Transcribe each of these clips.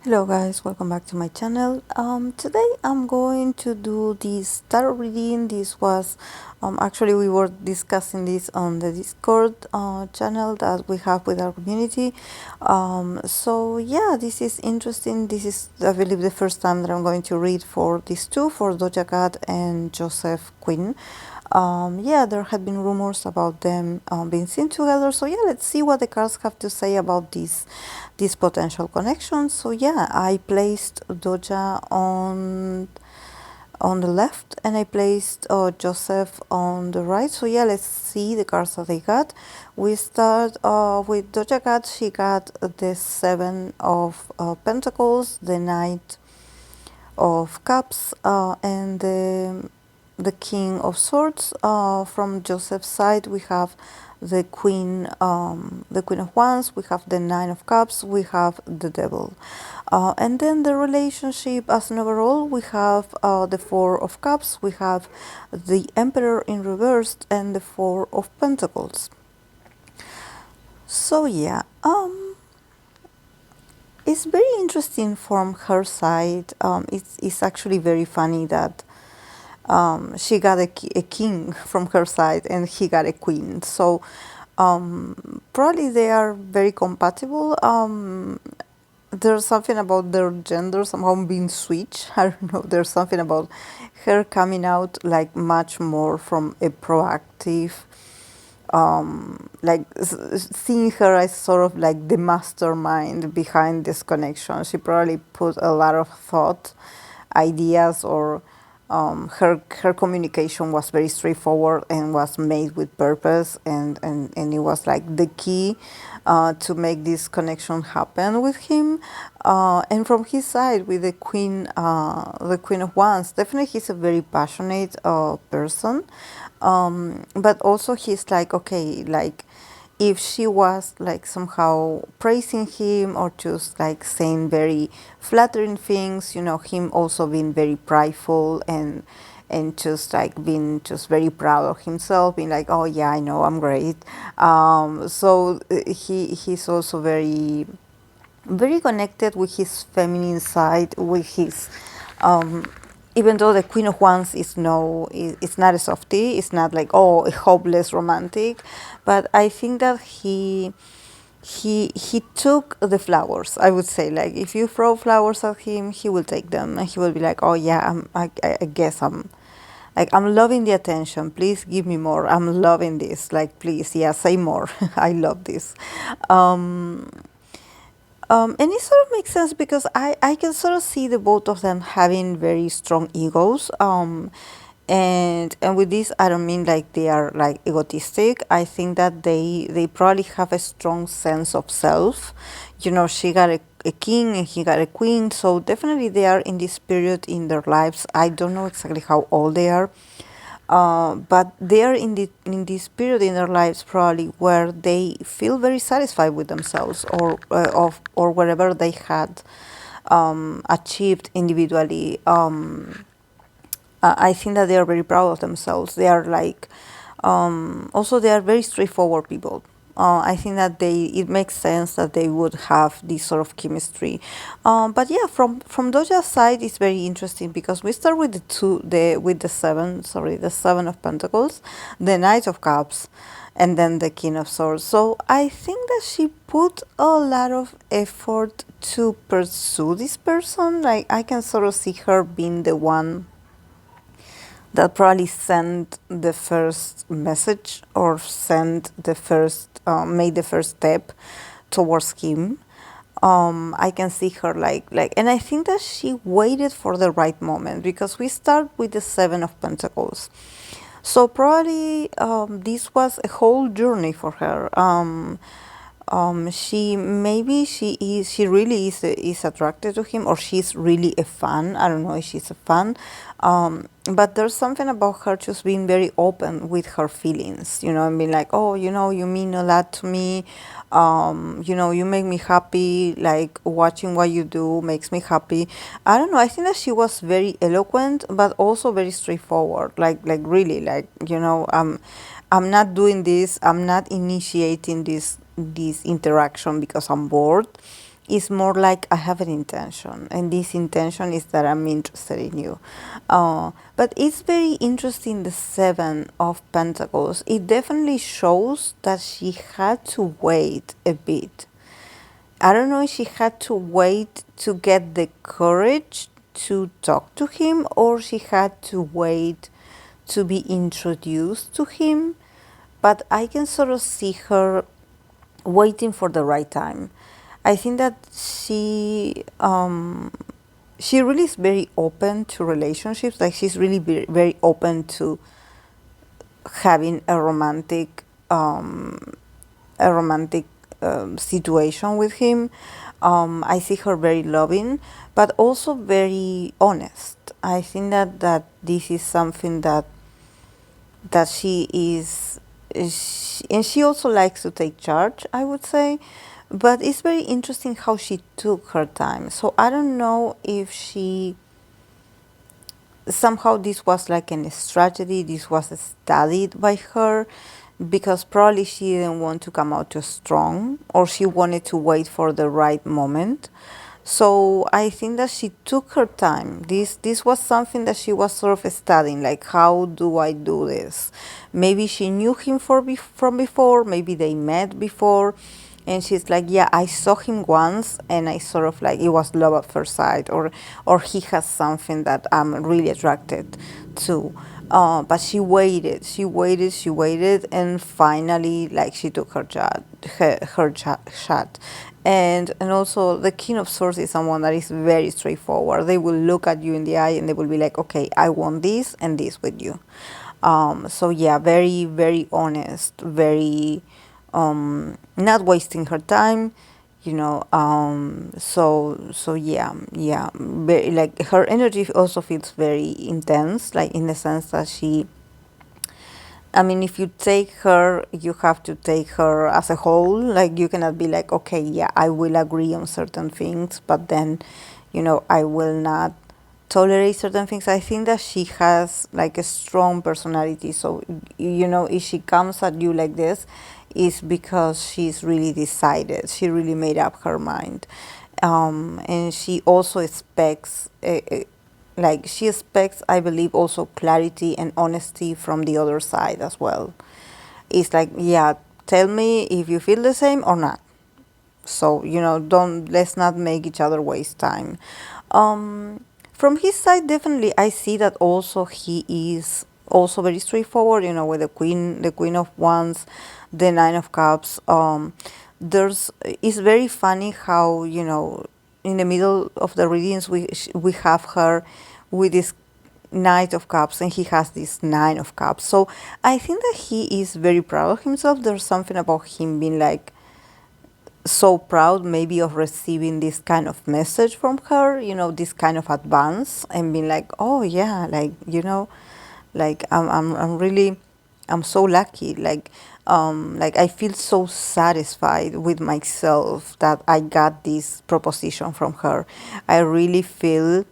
Hello guys, welcome back to my channel. Today I'm going to do this tarot reading. This was actually we were discussing this on the Discord channel that we have with our community. So yeah, this is interesting. This is, I believe, the first time that I'm going to read for these two, for Doja Cat and Joseph Quinn. Yeah, there had been rumors about them being seen together. So yeah, let's see what the cards have to say about this potential connection. So yeah, I placed Doja on the left and I placed Joseph on the right. So yeah, let's see the cards that they got. We start with Doja Cat. She got the Seven of Pentacles, the Knight of Cups, and the King of Swords. From Joseph's side, we have the Queen of Wands. We have the Nine of Cups. We have the Devil, and then the relationship as an overall. We have the Four of Cups. We have the Emperor in reversed and the Four of Pentacles. So yeah, it's very interesting from her side. It's actually very funny that she got a king from her side and he got a queen. So probably they are very compatible. There's something about their gender somehow being switched. I don't know. There's something about her coming out like much more from a proactive, like seeing her as sort of like the mastermind behind this connection. She probably put a lot of thought, ideas, or her communication was very straightforward and was made with purpose, and it was like the key to make this connection happen with him. And from his side, with the Queen of Wands, definitely he's a very passionate person, but also he's like, okay, like if she was like somehow praising him or just like saying very flattering things, him also being very prideful and just like being just very proud of himself, being like, oh yeah, I know, I'm great. So he's also very connected with his feminine side, with his even though the Queen of Wands it's not a softie, it's not like, oh, a hopeless romantic, but I think that he took the flowers. I would say, like, if you throw flowers at him, he will take them and he will be like, oh yeah, I guess I'm loving the attention. Please give me more. I'm loving this. Like, please, yeah, say more. I love this. Um, and it sort of makes sense because I can sort of see the both of them having very strong egos. And with this, I don't mean like they are like egotistic. I think that they probably have a strong sense of self. She got a king and he got a queen, so definitely they are in this period in their lives. I don't know exactly how old they are, but they are in this period in their lives probably where they feel very satisfied with themselves, or wherever they had achieved individually. I think that they are very proud of themselves. They are like, also they are very straightforward people. I think that it makes sense that they would have this sort of chemistry. But yeah, from Doja's side, it's very interesting because we start with the Seven of Pentacles, the Knight of Cups, and then the King of Swords. So I think that she put a lot of effort to pursue this person. Like, I can sort of see her being the one that probably sent the first message, or made the first step towards him. I can see her like, and I think that she waited for the right moment because we start with the Seven of Pentacles. So probably this was a whole journey for her. She really is attracted to him, or she's really a fan. I don't know if she's a fan, but there's something about her just being very open with her feelings, and being like, oh, you mean a lot to me. You make me happy. Like, watching what you do makes me happy. I don't know, I think that she was very eloquent but also very straightforward, like really, like, I'm not doing this, I'm not initiating this interaction because I'm bored. is more like I have an intention, and this intention is that I'm interested in you. But it's very interesting, the Seven of Pentacles. It definitely shows that she had to wait a bit. I don't know if she had to wait to get the courage to talk to him, or she had to wait to be introduced to him. But I can sort of see her waiting for the right time. I think that she really is very open to relationships. Like she's really very open to having a romantic situation with him. I see her very loving, but also very honest. I think that this is something that she is, and she also likes to take charge, I would say. But it's very interesting how she took her time. So I don't know if she, somehow this was like a strategy, this was studied by her, because probably she didn't want to come out too strong, or she wanted to wait for the right moment. So I think that she took her time. This was something that she was sort of studying, like, how do I do this? Maybe she knew him from before, maybe they met before, and she's like, yeah, I saw him once, and I sort of like, it was love at first sight, or he has something that I'm really attracted to. But she waited, and finally, like, she took her shot. And also, the King of Swords is someone that is very straightforward. They will look at you in the eye and they will be like, okay, I want this and this with you. So yeah, very, very honest, very not wasting her time, so yeah, very, like, her energy also feels very intense, like, in the sense that she, I mean, if you take her, you have to take her as a whole. Like, you cannot be like, okay, yeah, I will agree on certain things, but then, I will not tolerate certain things. I think that she has like a strong personality. So, if she comes at you like this, it's because she's really decided. She really made up her mind. And she also expects like, she expects, I believe, also clarity and honesty from the other side as well. It's like, yeah, tell me if you feel the same or not. So, let's not make each other waste time. From his side, definitely, I see that also he is also very straightforward, with the Queen of Wands, the Nine of Cups. It's very funny how, in the middle of the readings, we have her with this Knight of Cups, and he has this Nine of Cups. So I think that he is very proud of himself. There's something about him being like so proud, maybe, of receiving this kind of message from her, this kind of advance, and being like, oh yeah, like, like, I'm really, I'm so lucky, like, I feel so satisfied with myself that I got this proposition from her. I really feel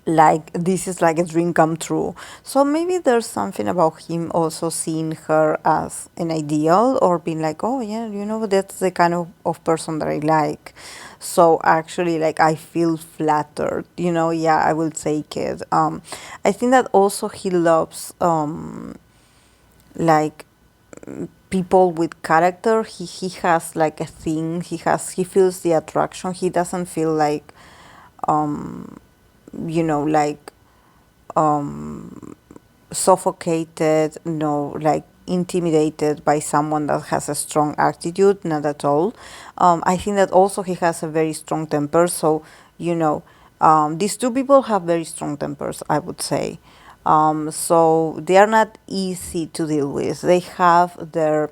like this is like a dream come true. So maybe there's something about him also seeing her as an ideal, or being like, oh yeah, that's the kind of person that I like. So actually, like, I feel flattered, yeah, I will take it. I think that also he loves like, people with character. He has like a thing, he feels the attraction. He doesn't feel like, like, suffocated, no, like, intimidated by someone that has a strong attitude, not at all. I think that also he has a very strong temper. So, these two people have very strong tempers, I would say. So they are not easy to deal with. They have their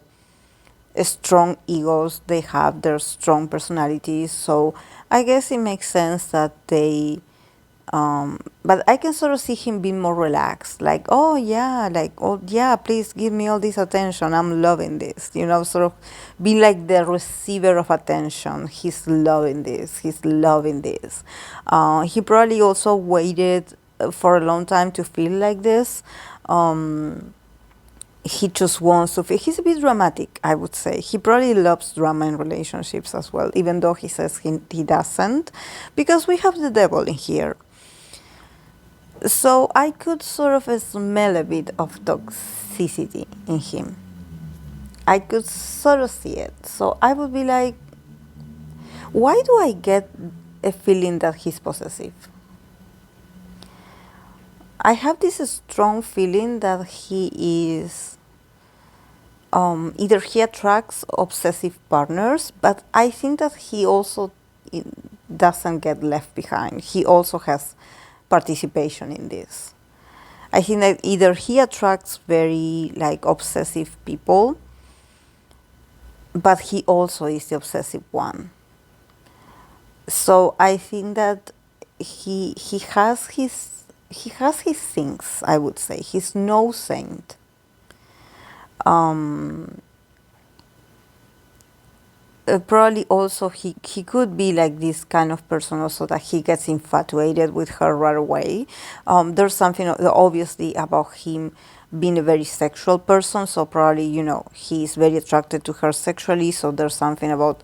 strong egos, they have their strong personalities. So I guess it makes sense that they, but I can sort of see him being more relaxed, like, oh yeah, like, oh yeah, please give me all this attention, I'm loving this, sort of be like the receiver of attention. He's loving this, he's loving this. He probably also waited for a long time to feel like this. he just wants to feel. He's a bit dramatic, I would say. He probably loves drama in relationships as well, even though he says he doesn't, because we have the devil in here. So I could sort of smell a bit of toxicity in him. I could sort of see it. So I would be like, why do I get a feeling that he's possessive? I have this strong feeling that he is either he attracts obsessive partners, but I think that he also doesn't get left behind. He also has participation in this. I think that either he attracts very like obsessive people, but he also is the obsessive one. So I think that he has his things, I would say. He's no saint. Probably also he could be like this kind of person also that he gets infatuated with her right away. There's something obviously about him being a very sexual person, so probably, he's very attracted to her sexually, so there's something about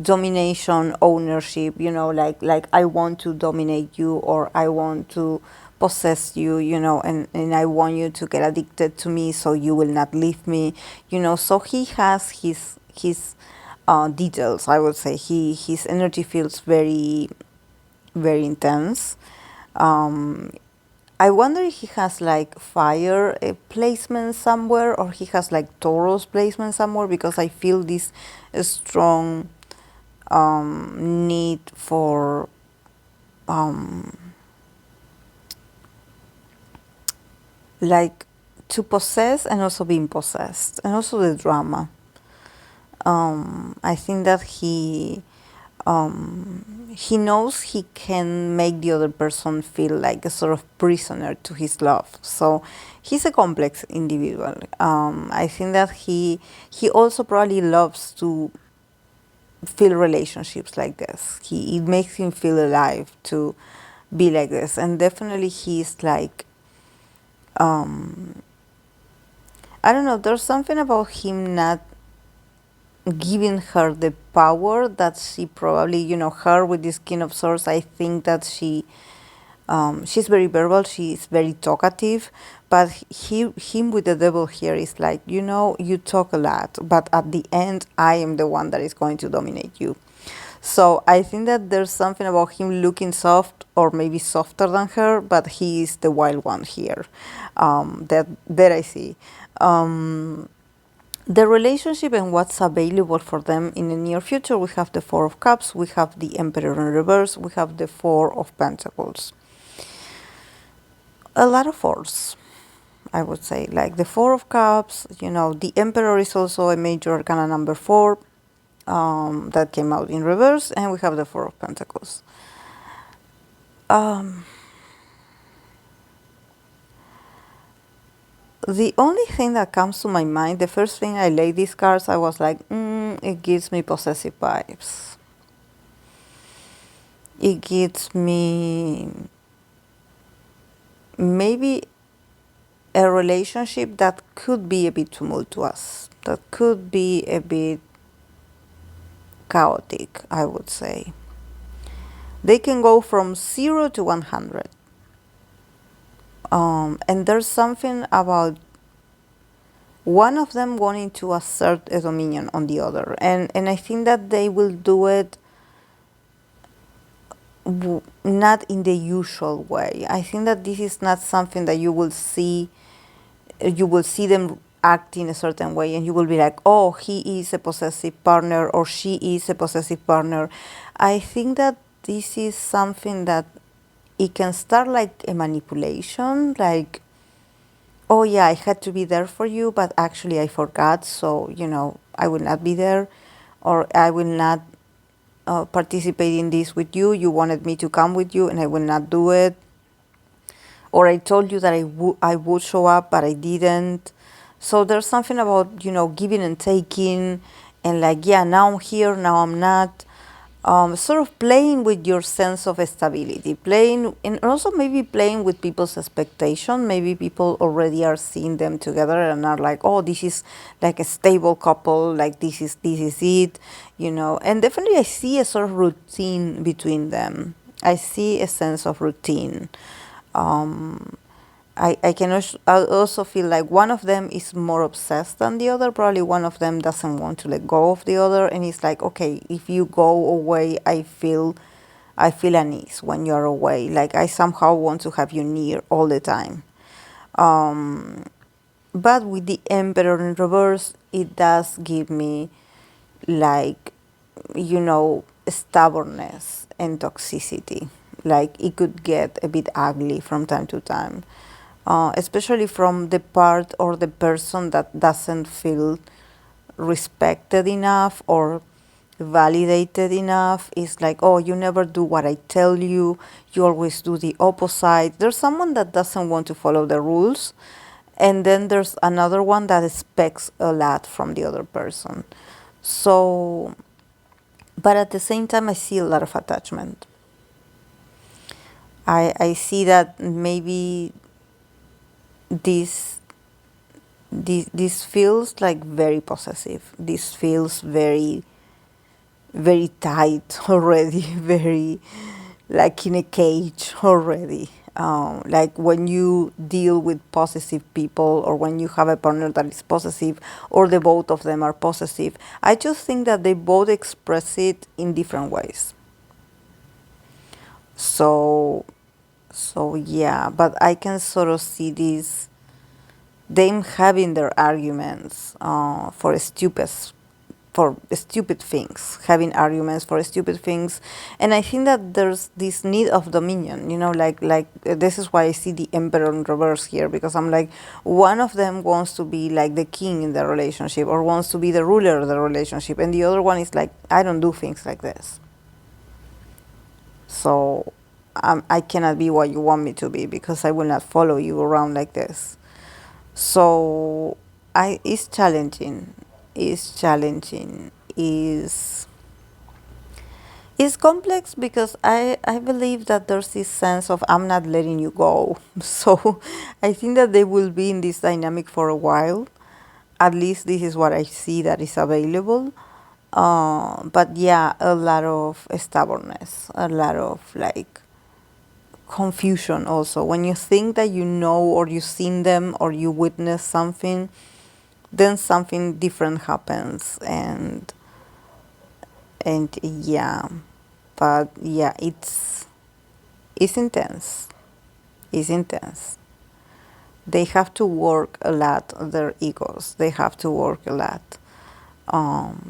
domination, ownership, like I want to dominate you, or I want to possess you, and I want you to get addicted to me so you will not leave me, so he has his details, I would say. His energy feels very, very intense. I wonder if he has like fire placement somewhere, or he has like Taurus placement somewhere, because I feel this strong need for like to possess and also being possessed, and also the drama. I think that he knows he can make the other person feel like a sort of prisoner to his love. So he's a complex individual. I think that he also probably loves to feel relationships like this. It makes him feel alive to be like this, and definitely he's like, I don't know. There's something about him not giving her the power that she probably, her with this King of Swords, I think that she's very verbal, she's very talkative, but him with the devil here is like, you talk a lot, but at the end, I am the one that is going to dominate you. So I think that there's something about him looking soft, or maybe softer than her, but he is the wild one here, that I see. The relationship and what's available for them in the near future, we have the Four of Cups, we have the Emperor in reverse, we have the Four of Pentacles. A lot of fours, I would say. Like the Four of Cups, the Emperor is also a major arcana number 4 that came out in reverse, and we have the Four of Pentacles. The only thing that comes to my mind, the first thing I laid these cards, I was like, it gives me possessive vibes. It gives me maybe a relationship that could be a bit tumultuous, that could be a bit chaotic, I would say. They can go from 0 to 100. And there's something about one of them wanting to assert a dominion on the other. And I think that they will do it not in the usual way. I think that this is not something that you will see them act in a certain way, and you will be like, oh, he is a possessive partner, or she is a possessive partner. I think that this is something that it can start like a manipulation, like, oh yeah, I had to be there for you, but actually I forgot, so, I will not be there, or I will not participate in this with you. You wanted me to come with you, and I will not do it. Or I told you that I would show up, but I didn't. So there's something about, giving and taking, and like, yeah, now I'm here, now I'm not. sort of playing with your sense of stability, playing, and also maybe playing with people's expectation. Maybe people already are seeing them together and are like, oh, this is like a stable couple, like this is it, And definitely I see a sort of routine between them. I see a sense of routine. I can I also feel like one of them is more obsessed than the other. Probably one of them doesn't want to let go of the other, and it's like, okay, if you go away, I feel unease when you're away. Like I somehow want to have you near all the time. But with the Emperor in reverse, it does give me like, stubbornness and toxicity. Like it could get a bit ugly from time to time, especially from the part or the person that doesn't feel respected enough or validated enough. It's like, oh, you never do what I tell you, you always do the opposite. There's someone that doesn't want to follow the rules, and then there's another one that expects a lot from the other person. So, but at the same time, I see a lot of attachment. I see that maybe this this feels like very possessive. This feels very, very tight already, very like in a cage already. Like when you deal with possessive people, or when you have a partner that is possessive, or the both of them are possessive, I just think that they both express it in different ways. So, so yeah, but I can sort of see this them having their arguments for stupid things, having arguments for stupid things. And I think that there's this need of dominion, this is why I see the Emperor in reverse here, because I'm like, one of them wants to be like the king in the relationship, or wants to be the ruler of the relationship, and the other one is like, I don't do things like this. So I cannot be what you want me to be, because I will not follow you around like this. So it's challenging. It's challenging. Is complex, because I believe that there's this sense of I'm not letting you go. So I think that they will be in this dynamic for a while. At least this is what I see that is available. But yeah, a lot of stubbornness, a lot of like confusion also. When you think that you know, or you've seen them, or you witness something, then something different happens, and yeah, but yeah, it's intense. It's intense. They have to work a lot on their egos. They have to work a lot,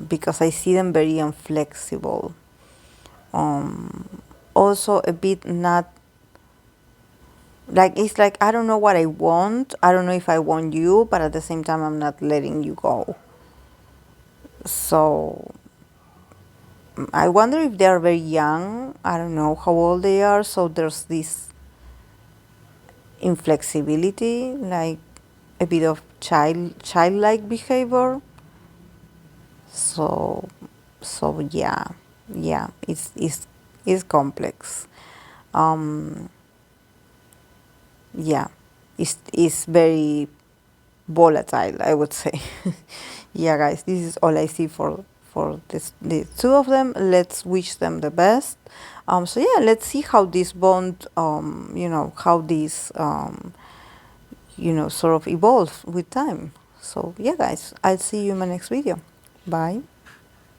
because I see them very inflexible. Also a bit not like, it's like, I don't know what I want. I don't know if I want you, but at the same time, I'm not letting you go. So I wonder if they are very young. I don't know how old they are. So there's this inflexibility, like a bit of childlike behavior. So yeah, it's complex. Um, yeah, it's very volatile, I would say. Yeah, guys, this is all I see for the two of them. Let's wish them the best. So yeah, let's see how this bond, how this, sort of evolves with time. So yeah, guys, I'll see you in my next video. Bye.